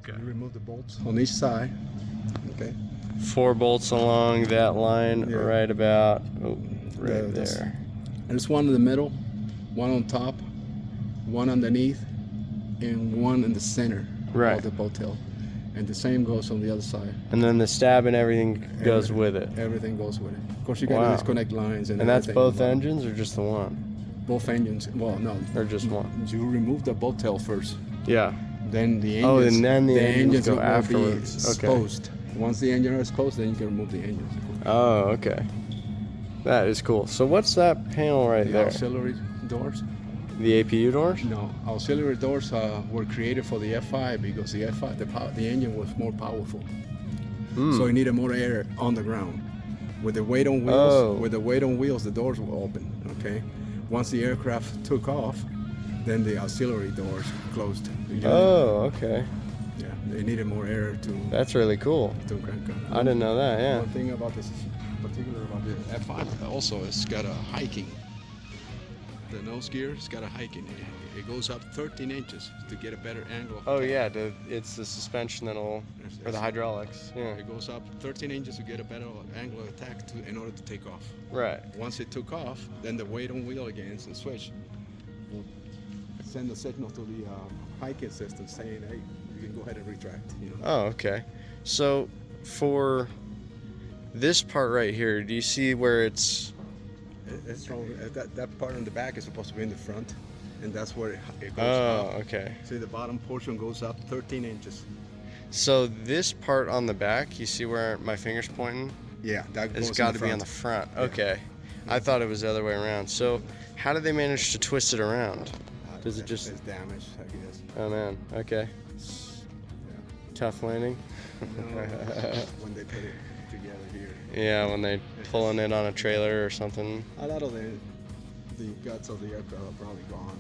Okay. So you remove the bolts on each side. Okay. 4 bolts along that line, right about right there. There's one in the middle, one on top, one underneath, and one in the center of the bolt tail. And the same goes on the other side. And then the stab and everything goes with it. Everything goes with it. Of course, you got to disconnect lines and that's both engines or just the one? Both engines. Well, no. Or just one? You remove the bolt tail first. Yeah. Then the engines. And then the engines go will afterwards. Be exposed. Once the engine is exposed, then you can remove the engines. Oh, okay. That is cool. So what's that panel right there? The auxiliary doors. The APU doors? No, auxiliary doors were created for the F-5 because the F-5, the engine was more powerful. So it needed more air on the ground. With the weight on wheels, the doors will open. Okay. Once the aircraft took off, then the auxiliary doors closed. Oh, okay. Yeah, they needed more air to. That's really cool. To crank up. I didn't know that. Yeah. One thing about this, particular about the F-5, also it's got a hiking. The nose gear, it's got a hiking. It goes up 13 inches to get a better angle of attack. Yeah, it's the suspension or the hydraulics. Yeah. It goes up 13 inches to get a better angle of attack in order to take off. Right. Once it took off, then the weight on wheel again and switch will send a signal to the hiking system saying, hey, you can go ahead and retract. Oh, okay. So for this part right here, do you see where it's wrong. That part on the back is supposed to be in the front, and that's where it goes up. Okay. See, the bottom portion goes up 13 inches. So this part on the back, you see where my finger's pointing? Yeah, that goes it's got to be on the front. Yeah. Okay. I thought it was the other way around. So how did they manage to twist it around? Does it just... It's damaged, I guess. Oh, man. Okay. Yeah. Tough landing? No, when they put it together here. Yeah, when they pulling it on a trailer or something. A lot of the guts of the aircraft are probably gone.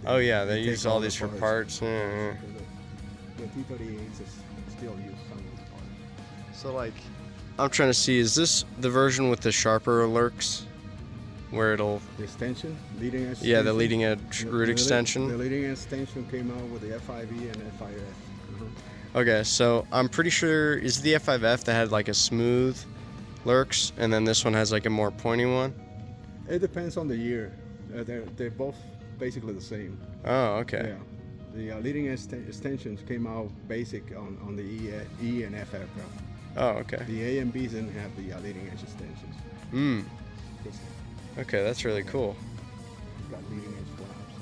They use all these for parts. Yeah. The T-38s is still used some of the parts. So like, I'm trying to see, is this the version with the sharper lurks? Where it'll... The extension? Leading edge extension? Yeah, the leading edge root extension. The leading edge extension came out with the F5E and F5F. Okay, so I'm pretty sure, is the F5F that had like a smooth lurks, and then this one has like a more pointy one? It depends on the year. They're both basically the same. Oh, okay. Yeah. The leading edge extensions came out basic on the E and F aircraft. Oh, okay. The A and Bs didn't have the leading edge extensions. Okay, that's really cool. It's got leading edge flaps.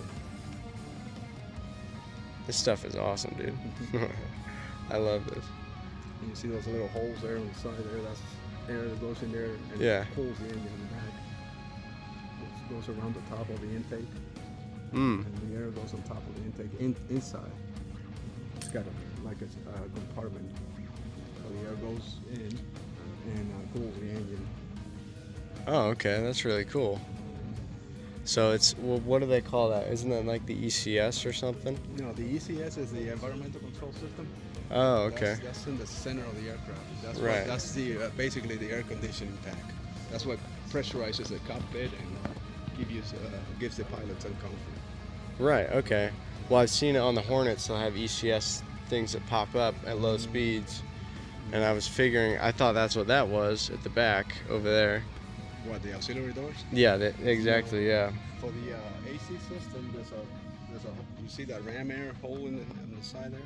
This stuff is awesome, dude. I love this. And you see those little holes there on the side there? That's air that goes in there and pulls the engine in the back. It goes around the top of the intake. And the air goes on top of the intake inside. It's got like a compartment. So the air goes in and cools the engine. Oh, okay. That's really cool. So it's, well, what do they call that? Isn't that like the ECS or something? No, the ECS is the environmental control system. Oh, okay. That's in the center of the aircraft. That's that's the basically the air conditioning pack. That's what pressurizes the cockpit and gives the pilot some comfort. Right. Okay. Well, I've seen it on the Hornets. They'll have ECS things that pop up at low speeds, and I was figuring. I thought that's what that was at the back over there. What, the auxiliary doors? Yeah. Exactly. Yeah. For the AC system, there's a you see that ram air hole on the side there?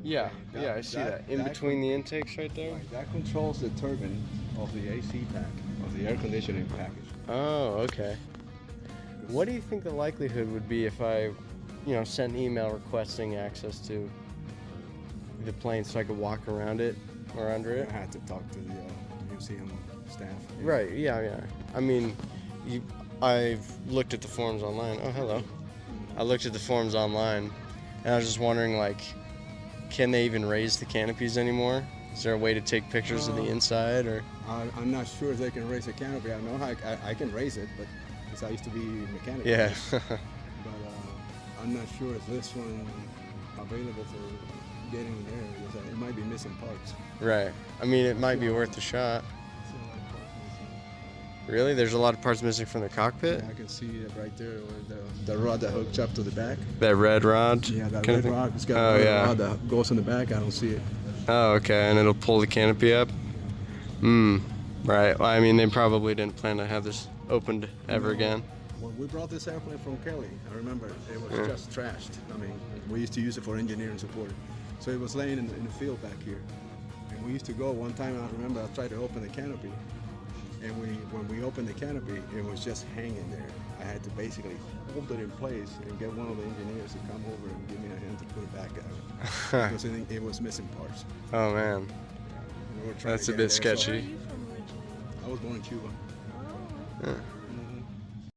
Yeah, I see that. In between the intakes right there? Right, that controls the turbine of the AC pack, of the air conditioning package. Oh, okay. What do you think the likelihood would be if I, sent an email requesting access to the plane so I could walk around it or under it? I had to talk to the museum staff. Right, yeah. I mean, I've looked at the forums online. Oh, hello. I looked at the forums online, and I was just wondering, like, can they even raise the canopies anymore? Is there a way to take pictures of the inside, or? I'm not sure if they can raise the canopy. I know I can raise it, but because I used to be mechanical. Yeah. But I'm not sure if this one available for getting there, because it might be missing parts. Right. I mean, it might be worth a shot. Really? There's a lot of parts missing from the cockpit? Yeah, I can see it right there, the rod that hooks up to the back. That red rod? Yeah, that red rod. It's got a rod that goes in the back. I don't see it. Oh, okay, and it'll pull the canopy up? Right. Well, I mean, they probably didn't plan to have this opened ever again. When we brought this airplane from Kelly, I remember it was just trashed. I mean, we used to use it for engineering support. So it was laying in the field back here. And we used to go, one time I remember I tried to open the canopy. And when we opened the canopy, it was just hanging there. I had to basically hold it in place and get one of the engineers to come over and give me a hand to put it back out. Because it was missing parts. Oh, man. We were That's a bit sketchy. Where are you from originally? I was born in Cuba. Oh. Yeah.